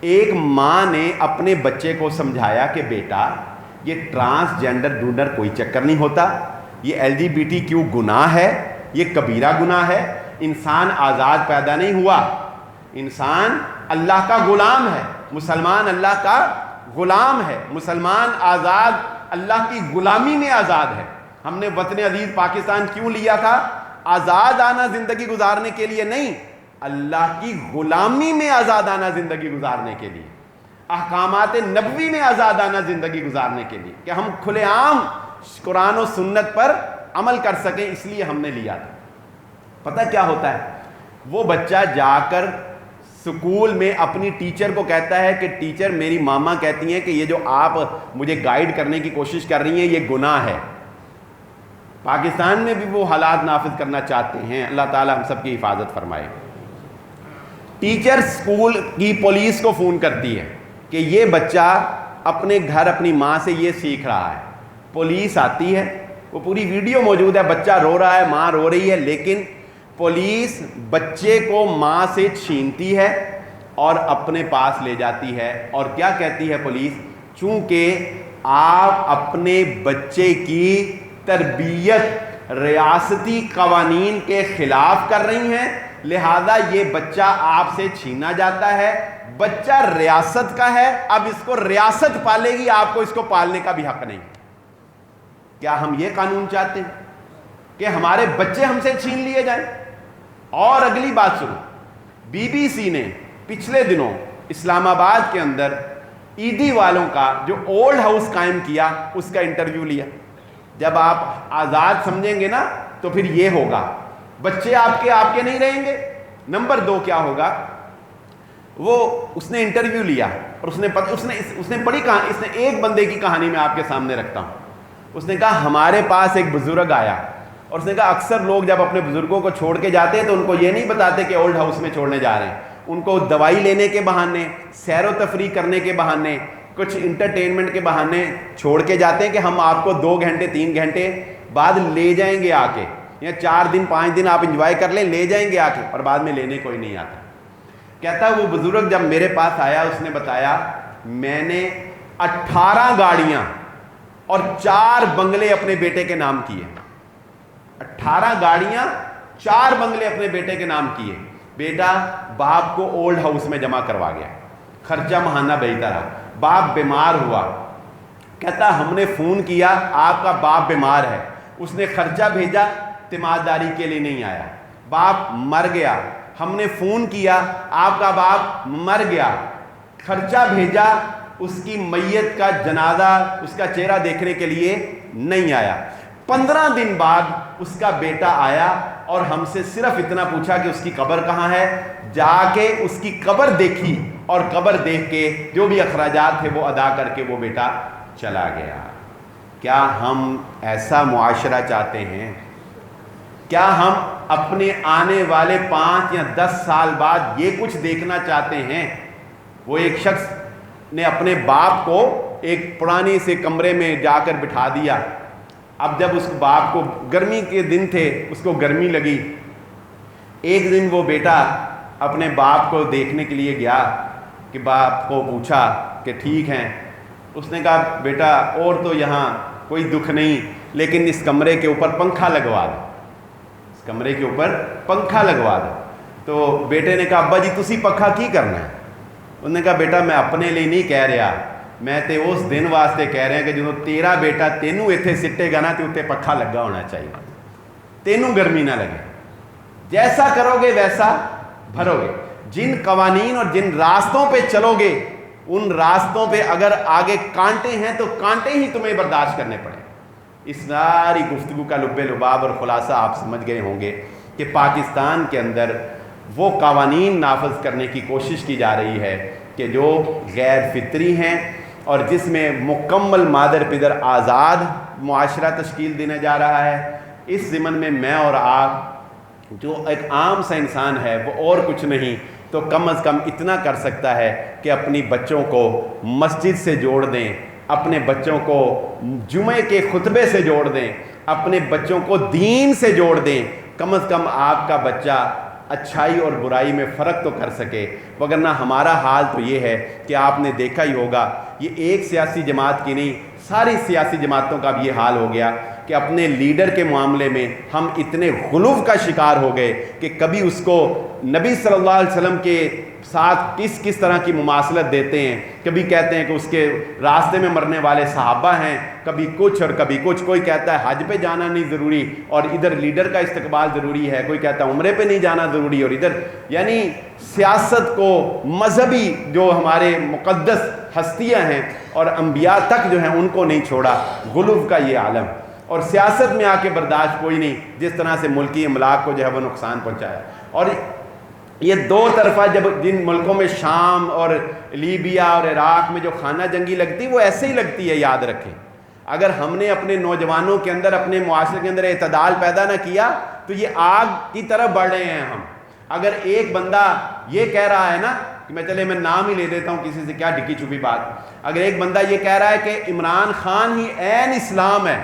ایک ماں نے اپنے بچے کو سمجھایا کہ بیٹا یہ ٹرانسجینڈر ڈونر کوئی چکر نہیں ہوتا, یہ LGBTQ گناہ ہے, یہ کبیرہ گناہ ہے, انسان آزاد پیدا نہیں ہوا, انسان اللہ کا غلام ہے, مسلمان اللہ کا غلام ہے, مسلمان آزاد, اللہ کی غلامی میں آزاد ہے. ہم نے وطن عزیز پاکستان کیوں لیا تھا؟ آزادانہ زندگی گزارنے کے لیے نہیں, اللہ کی غلامی میں آزادانہ زندگی گزارنے کے لیے, احکامات نبوی میں آزادانہ زندگی گزارنے کے لیے, کہ ہم کھلے عام قرآن و سنت پر عمل کر سکیں, اس لیے ہم نے لیا تھا. پتہ کیا ہوتا ہے؟ وہ بچہ جا کر سکول میں اپنی ٹیچر کو کہتا ہے کہ ٹیچر میری ماما کہتی ہیں کہ یہ جو آپ مجھے گائیڈ کرنے کی کوشش کر رہی ہیں یہ گناہ ہے. پاکستان میں بھی وہ حالات نافذ کرنا چاہتے ہیں, اللہ تعالی ہم سب کی حفاظت فرمائے. ٹیچر سکول کی پولیس کو فون کرتی ہے کہ یہ بچہ اپنے گھر اپنی ماں سے یہ سیکھ رہا ہے. پولیس آتی ہے, وہ پوری ویڈیو موجود ہے, بچہ رو رہا ہے, ماں رو رہی ہے, لیکن پولیس بچے کو ماں سے چھینتی ہے اور اپنے پاس لے جاتی ہے. اور کیا کہتی ہے پولیس؟ چونکہ آپ اپنے بچے کی تربیت ریاستی قوانین کے خلاف کر رہی ہیں, لہذا یہ بچہ آپ سے چھینا جاتا ہے. بچہ ریاست کا ہے, اب اس کو ریاست پالے گی, آپ کو اس کو پالنے کا بھی حق نہیں. کیا ہم یہ قانون چاہتے ہیں کہ ہمارے بچے ہم سے چھین لیے جائیں؟ اور اگلی بات سنو, BBC نے پچھلے دنوں اسلام آباد کے اندر عیدی والوں کا جو اولڈ ہاؤس قائم کیا اس کا انٹرویو لیا. جب آپ آزاد سمجھیں گے نا تو پھر یہ ہوگا, بچے آپ کے نہیں رہیں گے. نمبر 2 کیا ہوگا, وہ اس نے انٹرویو لیا اور اس نے پڑھی کہانی, اس نے ایک بندے کی کہانی میں آپ کے سامنے رکھتا ہوں. اس نے کہا ہمارے پاس ایک بزرگ آیا، اور اس نے کہا اکثر لوگ جب اپنے بزرگوں کو چھوڑ کے جاتے ہیں تو ان کو یہ نہیں بتاتے کہ اولڈ ہاؤس میں چھوڑنے جا رہے ہیں، ان کو دوائی لینے کے بہانے، سیر و تفریح کرنے کے بہانے، کچھ انٹرٹینمنٹ کے بہانے چھوڑ کے جاتے ہیں کہ ہم آپ کو 2 گھنٹے 3 گھنٹے بعد لے جائیں گے آ کے، یا 4 دن 5 دن آپ انجوائے کر لیں، لے جائیں گے آ کے، اور بعد میں لینے کوئی نہیں آتا۔ کہتا وہ بزرگ جب میرے پاس آیا اس نے بتایا میں نے 18 گاڑیاں اور 4 بنگلے اپنے بیٹے کے نام کیے، 18 گاڑیاں 4 بنگلے اپنے بیٹے کے نام کیے۔ بیٹا باپ کو اولڈ ہاؤس میں جمع کروا گیا، خرچہ ماہانہ بھیجتا رہا، باپ بیمار ہوا، کہتا ہم نے فون کیا آپ کا باپ بیمار ہے، اس نے خرچہ بھیجا، تیمارداری کے لیے نہیں آیا، باپ مر گیا، ہم نے فون کیا آپ کا باپ مر گیا، خرچہ بھیجا، اس کی میت کا جنازہ، اس کا چہرہ دیکھنے کے لیے نہیں آیا۔ 15 دن بعد اس کا بیٹا آیا اور ہم سے صرف اتنا پوچھا کہ اس کی قبر کہاں ہے، جا کے اس کی قبر دیکھی اور قبر دیکھ کے جو بھی اخراجات تھے وہ ادا کر کے وہ بیٹا چلا گیا۔ کیا ہم ایسا معاشرہ چاہتے ہیں؟ کیا ہم اپنے آنے والے 5 یا 10 سال بعد یہ کچھ دیکھنا چاہتے ہیں؟ وہ ایک شخص نے اپنے باپ کو ایک پرانی سے کمرے میں جا کر بٹھا دیا، اب جب اس باپ کو گرمی کے دن تھے، اس کو گرمی لگی، ایک دن وہ بیٹا اپنے باپ کو دیکھنے کے لیے گیا کہ باپ کو پوچھا کہ ٹھیک ہیں، اس نے کہا بیٹا اور تو یہاں کوئی دکھ نہیں، لیکن اس کمرے کے اوپر پنکھا لگوا دو، اس کمرے کے اوپر پنکھا لگوا دو۔ تو بیٹے نے کہا ابا جی تسی پنکھا کی کرنا ہے؟ انہوں نے کہا بیٹا میں اپنے لیے نہیں کہہ رہا، میں تے اس دن واسطے کہہ رہا کہ جدوں تیرا بیٹا تینوں ایتھے سٹے گا نا تے اتنے پنکھا لگا ہونا چاہیے، تینوں گرمی نہ لگے، جیسا کرو گے ویسا بھرو گے۔ جن قوانین اور جن راستوں پہ چلو گے ان راستوں پہ اگر آگے کانٹے ہیں تو کانٹے ہی تمہیں برداشت کرنے پڑیں۔ اس ساری گفتگو کا لب لباب اور خلاصہ آپ سمجھ گئے ہوں گے کہ پاکستان کے اندر وہ قوانین نافذ کرنے کی کوشش کی جا رہی ہے کہ جو غیر فطری ہیں اور جس میں مکمل مادر پدر آزاد معاشرہ تشکیل دینے جا رہا ہے۔ اس ضمن میں اور آپ جو ایک عام سا انسان ہے وہ اور کچھ نہیں تو کم از کم اتنا کر سکتا ہے کہ اپنی بچوں کو مسجد سے جوڑ دیں، اپنے بچوں کو جمعے کے خطبے سے جوڑ دیں، اپنے بچوں کو دین سے جوڑ دیں، کم از کم آپ کا بچہ اچھائی اور برائی میں فرق تو کر سکے۔ وگرنہ ہمارا حال تو یہ ہے کہ آپ نے دیکھا ہی ہوگا، یہ ایک سیاسی جماعت کی نہیں ساری سیاسی جماعتوں کا بھی یہ حال ہو گیا کہ اپنے لیڈر کے معاملے میں ہم اتنے غلو کا شکار ہو گئے کہ کبھی اس کو نبی صلی اللہ علیہ وسلم کے ساتھ کس طرح کی مماثلت دیتے ہیں، کبھی کہتے ہیں کہ اس کے راستے میں مرنے والے صحابہ ہیں، کبھی کچھ اور کبھی کچھ، کوئی کہتا ہے حج پہ جانا نہیں ضروری اور ادھر لیڈر کا استقبال ضروری ہے، کوئی کہتا ہے عمرے پہ نہیں جانا ضروری اور ادھر، یعنی سیاست کو مذہبی جو ہمارے مقدس ہستیاں ہیں اور انبیاء تک جو ہیں ان کو نہیں چھوڑا، غلو کا یہ عالم، اور سیاست میں آ کے برداشت کوئی نہیں، جس طرح سے ملکی املاک کو جو ہے وہ نقصان پہنچایا۔ اور یہ دو طرفہ جب جن ملکوں میں شام اور لیبیا اور عراق میں جو خانہ جنگی لگتی وہ ایسے ہی لگتی ہے، یاد رکھیں۔ اگر ہم نے اپنے نوجوانوں کے اندر اپنے معاشرے کے اندر اعتدال پیدا نہ کیا تو یہ آگ کی طرف بڑھ رہے ہیں ہم۔ اگر ایک بندہ یہ کہہ رہا ہے نا کہ میں نام ہی لے دیتا ہوں کسی سے، کیا ڈکی چھپی بات، اگر ایک بندہ یہ کہہ رہا ہے کہ عمران خان ہی عین اسلام ہے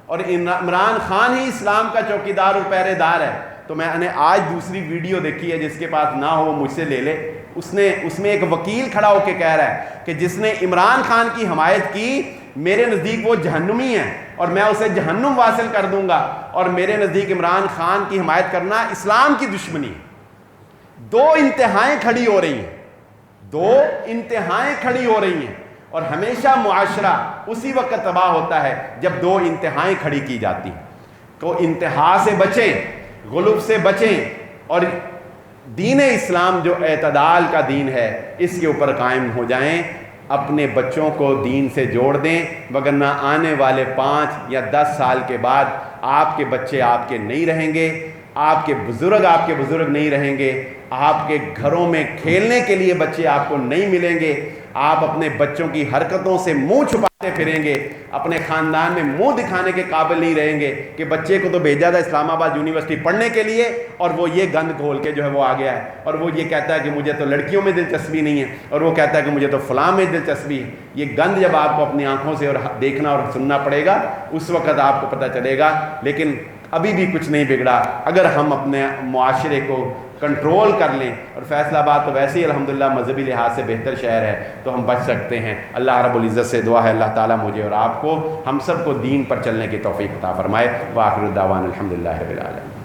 اور عمران خان ہی اسلام کا چوکیدار اور پہرے دار ہے، تو میں نے آج دوسری ویڈیو دیکھی ہے، جس کے پاس نہ ہو مجھ سے لے لے، اس میں ایک وکیل کھڑا ہو کے کہہ رہا ہے کہ جس نے عمران خان کی حمایت کی میرے نزدیک وہ جہنمی ہے اور میں اسے جہنم واصل کر دوں گا، اور میرے نزدیک عمران خان کی حمایت کرنا اسلام کی دشمنی ہے۔ دو انتہائیں کھڑی ہو رہی ہیں، دو انتہائیں کھڑی ہو رہی ہیں، اور ہمیشہ معاشرہ اسی وقت تباہ ہوتا ہے جب دو انتہائیں کھڑی کی جاتی ہیں۔ تو انتہا سے بچیں، غلو سے بچیں، اور دین اسلام جو اعتدال کا دین ہے اس کے اوپر قائم ہو جائیں، اپنے بچوں کو دین سے جوڑ دیں، وگرنہ آنے والے 5 یا 10 سال کے بعد آپ کے بچے آپ کے نہیں رہیں گے، آپ کے بزرگ نہیں رہیں گے، آپ کے گھروں میں کھیلنے کے لیے بچے آپ کو نہیں ملیں گے، آپ اپنے بچوں کی حرکتوں سے منہ چھپاتے پھریں گے، اپنے خاندان میں منہ دکھانے کے قابل نہیں رہیں گے کہ بچے کو تو بھیجا تھا اسلام آباد یونیورسٹی پڑھنے کے لیے اور وہ یہ گند کھول کے جو ہے وہ آ گیا ہے، اور وہ یہ کہتا ہے کہ مجھے تو لڑکیوں میں دلچسپی نہیں ہے، اور وہ کہتا ہے کہ مجھے تو فلاں میں دلچسپی ہے۔ یہ گند جب آپ کو اپنی آنکھوں سے اور دیکھنا اور سننا پڑے گا اس وقت آپ کو پتہ چلے گا۔ لیکن ابھی بھی کچھ نہیں بگڑا اگر ہم اپنے معاشرے کو کنٹرول کر لیں، اور فیصل آباد تو ویسے ہی الحمدللہ مذہبی لحاظ سے بہتر شہر ہے، تو ہم بچ سکتے ہیں۔ اللہ رب العزت سے دعا ہے اللہ تعالیٰ مجھے اور آپ کو، ہم سب کو دین پر چلنے کی توفیق عطا فرمائے۔ وآخر الدعوانا الحمدللہ رب العالمین۔